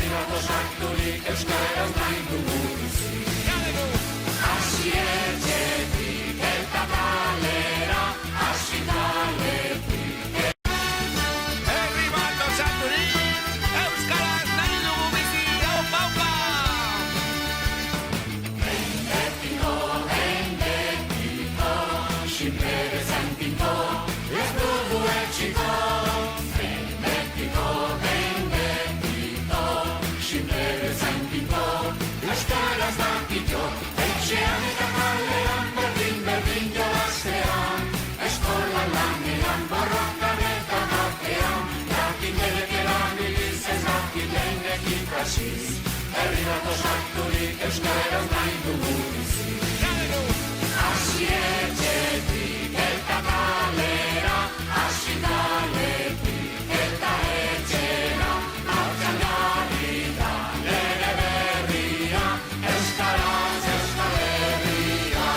Herrirako sarturik euskaraz nahi dugu bizi. Hasi etxetik eta kalera, hasi kaletik. Herri bat osaturik, euskaraz nahi dugu bizi, aupa, aupa! Betiko, sinplere zantinko, ez dugu etxiko. Betiko, sinplere zantinko, euskaraz dakito. Etxean eta kalean, berdin jolaztean, eskola lanean, borrokan eta batean, dakitek erabiliz, ez dakitek ikasiz. Herrirako sarturik euskaraz nahi dugu bizi. Hasi etxetik eta kalera, hasi kaletik eta etxera, martxan jarri da lege berria, euskaraz Euskal Herria.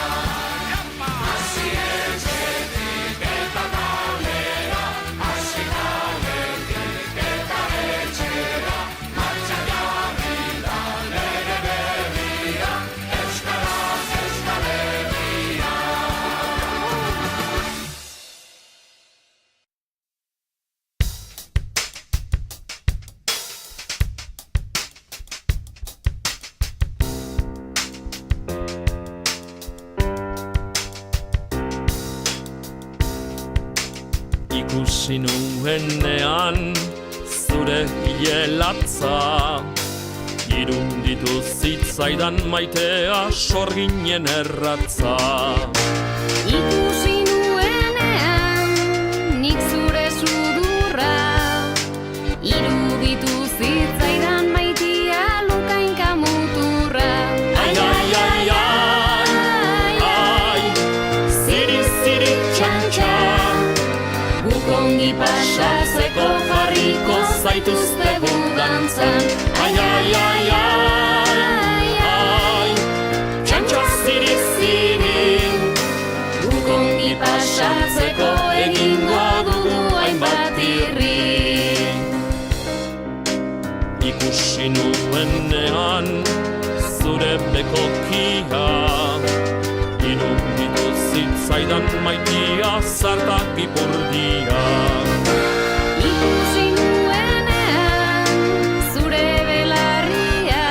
Hasi etxetik eta kalera, hasi kaletik eta etxera, martxan jarri da lege berria, euskaraz Euskal Herria. Ikusi nuenean zure hielatza, irunditu zitzaidan maitea sorginen erratza. Ikusi nuenean, nik zure sudurra, iruditu zitzaidan maitia lukainka muturra. Ai, ai, ai, ai, ai, ziri, ziri, txan, txan. Guk ongi pasatzeko jarriko zaituztegu dantzan. Ai, ai, ai, ai, ai, txantxo, ziri, ziri. Guk ongi pasatzeko egingo dugu hainbat irri. Ikusi nuenean zure bekokia, iruditu zitzaidan maitia zartak ipurdia. Ikusi nuenean zure belarria,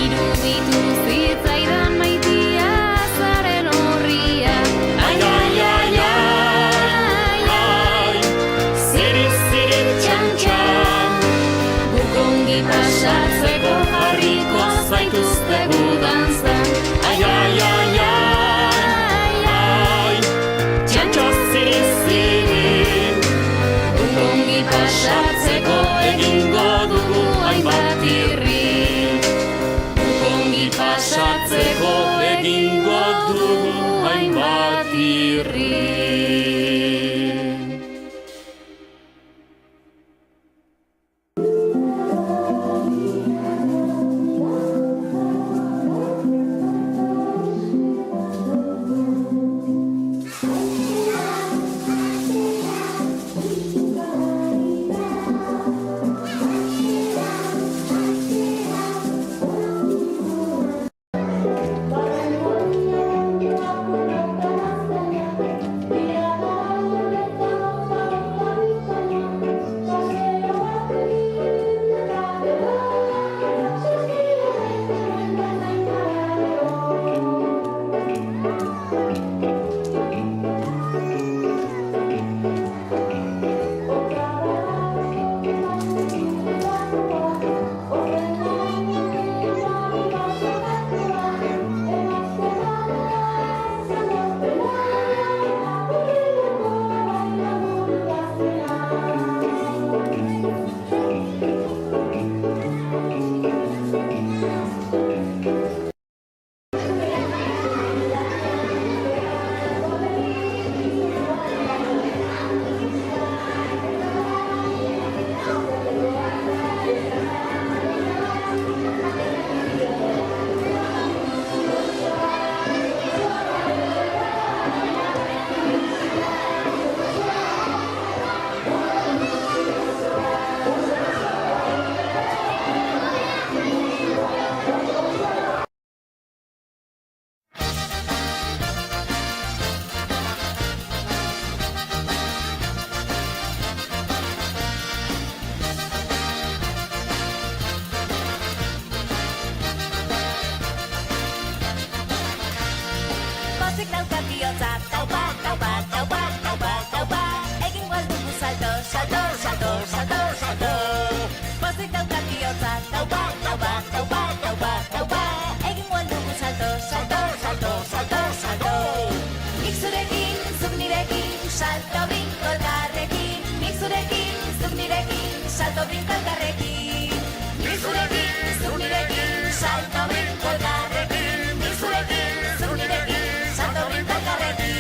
iruditu zitzaidan maitia zaren horria. Ai, ai, ai, ai, ai, ziri, ziri, txan, txan. Guk ongi pasatzeko jarriko zaituztegu dantzan. Ai, ai, ai, ai, ai, txantxo, ziri, salto brinco elkarrekin, nik zurekin, zuk nirekin, salto brinco elkarrekin. Nik zurekin, zuk nirekin, salto brinco elkarrekin, nik zurekin, zuk nirekin, salto brinco elkarrekin.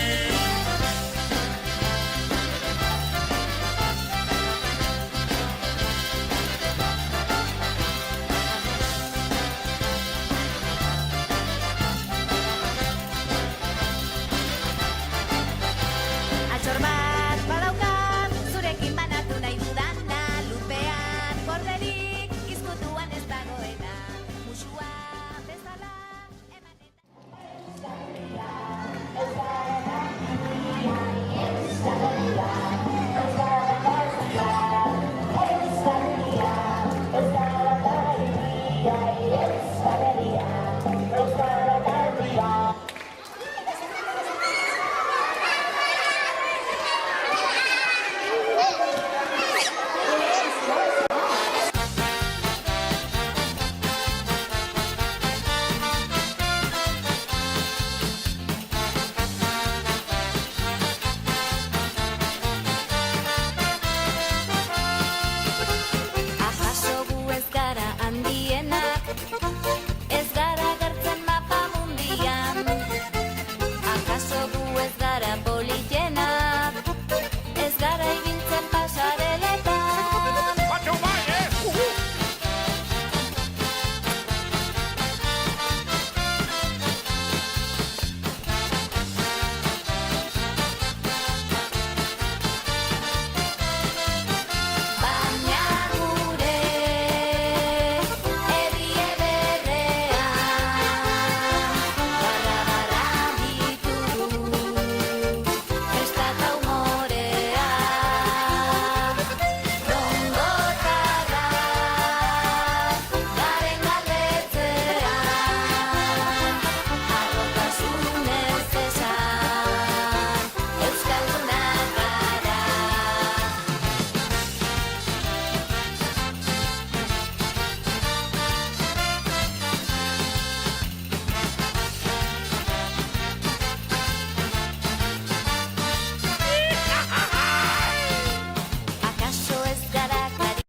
Altxor bat badaukat, zurekin banatu nahi dudana, lupean gorderik, izkutuan ez dagoena, musua bezala emanetan. Akaso gu ez gara handienak, ez gara gertzen mapa mundian. Akaso gu ez gara politenak, ez gara ibiltzen pasareletan. Batxo bai, Baina gure herri ederrean, barra ditugu, festa eta umorea. Rondotarrak garen galdetzean, harrotasunez esan, euskaldunak gara. Akaso ez gara kari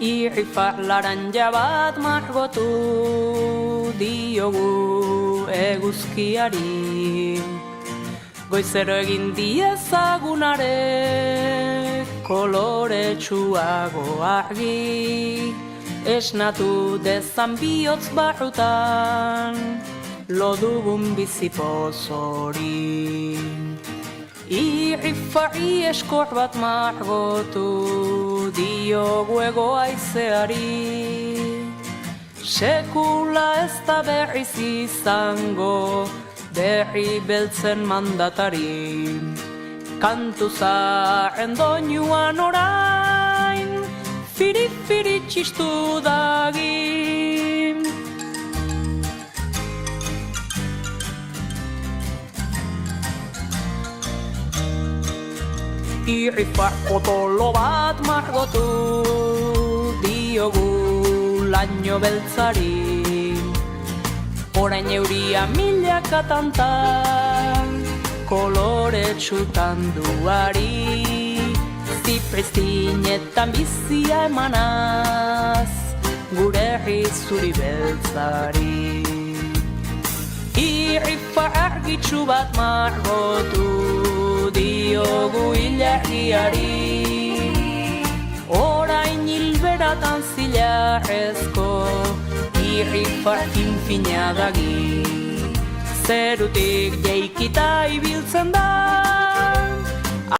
Irrifa laranja bat margotu diogu eguzkiari. Goizero egin diezagunare koloretsuago argi. Esnatu dezan bihotz barrutan lo dugun bizipoz hori. Irrifari eskor bat margotu diogu haizeari. Sekula ez da berriz izango berri beltzen mandatari. Kantu zaharren doinuan orain firi-firi txistu dagin. Irrifar potolo bat margotu diogu laino beltzari. Orain euria milaka tantan koloretsutan duari. Ziprestinetan bizia emanaz gure herri zuri beltzari. Irrifar argitsu bat margotu diogu ilargiari. Orain hilberatan zilarrezko irrifar finfinadagi. Zerutik jaikita ibiltzen da